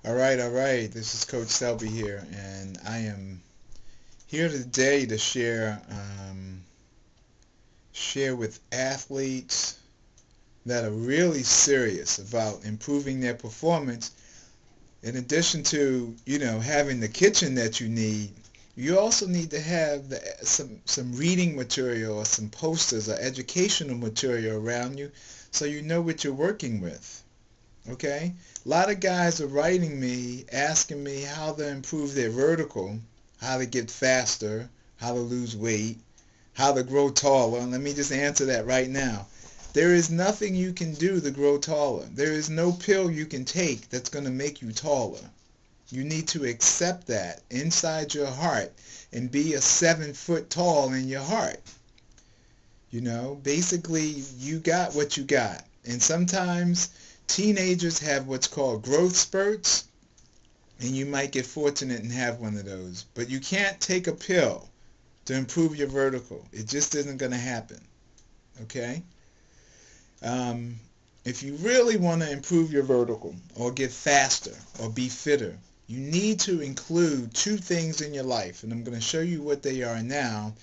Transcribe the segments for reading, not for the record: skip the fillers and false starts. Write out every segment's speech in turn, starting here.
All right. This is Coach Selby here, and I am here today to share with athletes that are really serious about improving their performance. In addition to, having the kitchen that you need, you also need to have some reading material or some posters or educational material around you so you know what you're working with. Okay? A lot of guys are writing me, asking me how to improve their vertical, how to get faster, how to lose weight, how to grow taller. And let me just answer that right now. There is nothing you can do to grow taller. There is no pill you can take that's going to make you taller. You need to accept that inside your heart and be a 7 foot tall in your heart. Basically, you got what you got. And sometimes teenagers have what's called growth spurts, and you might get fortunate and have one of those. But you can't take a pill to improve your vertical. It just isn't going to happen. Okay? If you really want to improve your vertical or get faster or be fitter, you need to include 2 things in your life. And I'm going to show you what they are now.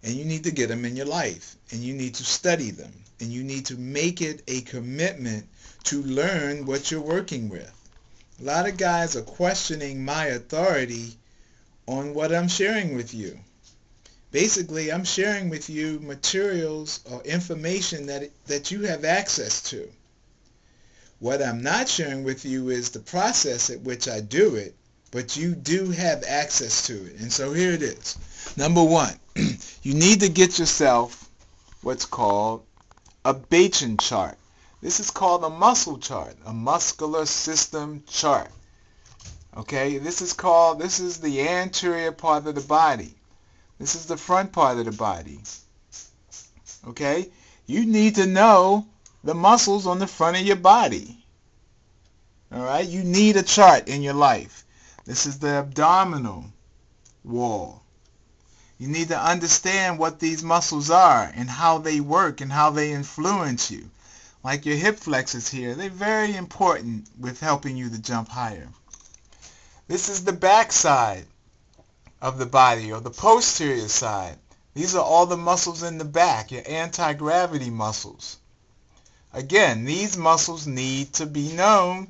And you need to get them in your life. And you need to study them. And you need to make it a commitment to learn what you're working with. A lot of guys are questioning my authority on what I'm sharing with you. Basically, I'm sharing with you materials or information that you have access to. What I'm not sharing with you is the process at which I do it, but you do have access to it. And so here it is. Number 1, you need to get yourself what's called a Bachin chart. This is called a muscle chart, a muscular system chart. Okay, this is the anterior part of the body. This is the front part of the body. Okay, you need to know the muscles on the front of your body. All right, you need a chart in your life. This is the abdominal wall. You need to understand what these muscles are and how they work and how they influence you. Like your hip flexors here, they're very important with helping you to jump higher. This is the back side of the body, or the posterior side. These are all the muscles in the back, your anti-gravity muscles. Again, these muscles need to be known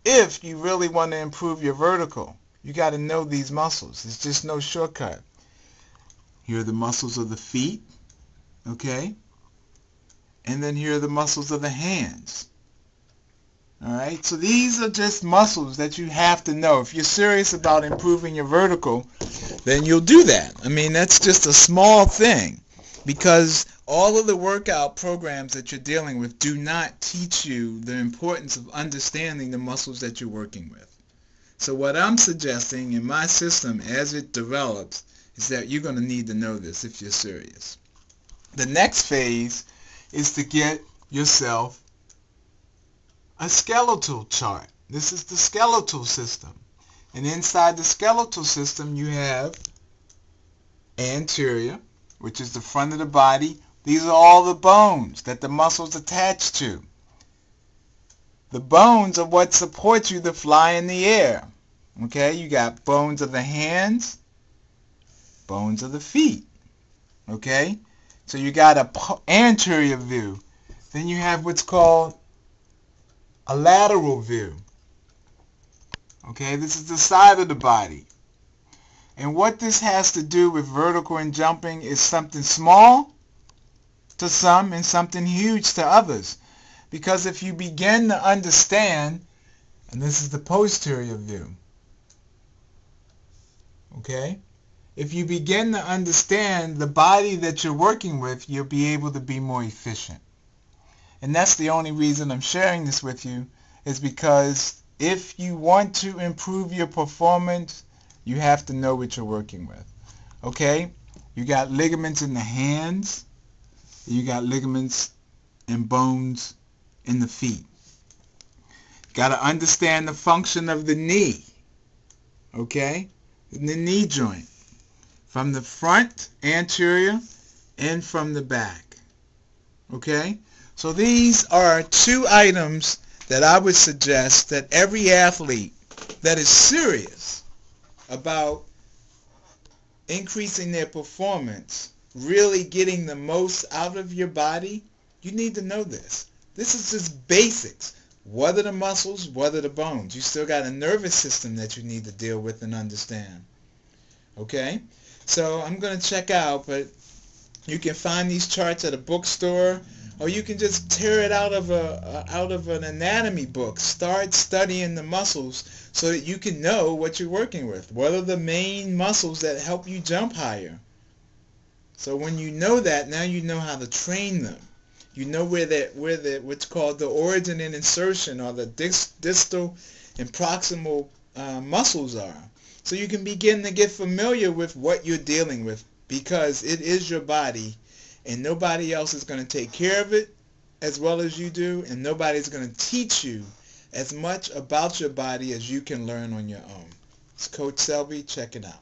if you really want to improve your vertical. You got to know these muscles. There's just no shortcut. Here are the muscles of the feet, okay? And then here are the muscles of the hands. All right, so these are just muscles that you have to know. If you're serious about improving your vertical, then you'll do that. I mean, that's just a small thing, because all of the workout programs that you're dealing with do not teach you the importance of understanding the muscles that you're working with. So what I'm suggesting in my system as it develops is that you're going to need to know this if you're serious. The next phase is to get yourself a skeletal chart. This is the skeletal system. And inside the skeletal system you have anterior, which is the front of the body. These are all the bones that the muscles attach to. The bones are what support you to fly in the air. Okay, you got bones of the hands, bones of the feet. Okay, so you got a anterior view. Then you have what's called a lateral view. Okay, this is the side of the body. And what this has to do with vertical and jumping is something small to some and something huge to others. Because if you begin to understand, and this is the posterior view, okay? If you begin to understand the body that you're working with, you'll be able to be more efficient. And that's the only reason I'm sharing this with you, is because if you want to improve your performance, you have to know what you're working with. Okay? You got ligaments in the hands. You got ligaments and bones in the feet. You got to understand the function of the knee. Okay? The knee joint. From the front, anterior, and from the back. Okay? So these are 2 items that I would suggest that every athlete that is serious about increasing their performance, really getting the most out of your body, you need to know this. This is just basics. What are the muscles? What are the bones? You still got a nervous system that you need to deal with and understand. Okay? So I'm going to check out, but you can find these charts at a bookstore, or you can just tear it out of an anatomy book. Start studying the muscles so that you can know what you're working with. What are the main muscles that help you jump higher? So when you know that, now you know how to train them. You know where what's called the origin and insertion, or the distal and proximal muscles are. So you can begin to get familiar with what you're dealing with, because it is your body, and nobody else is going to take care of it as well as you do, and nobody's going to teach you as much about your body as you can learn on your own. It's Coach Selby. Check it out.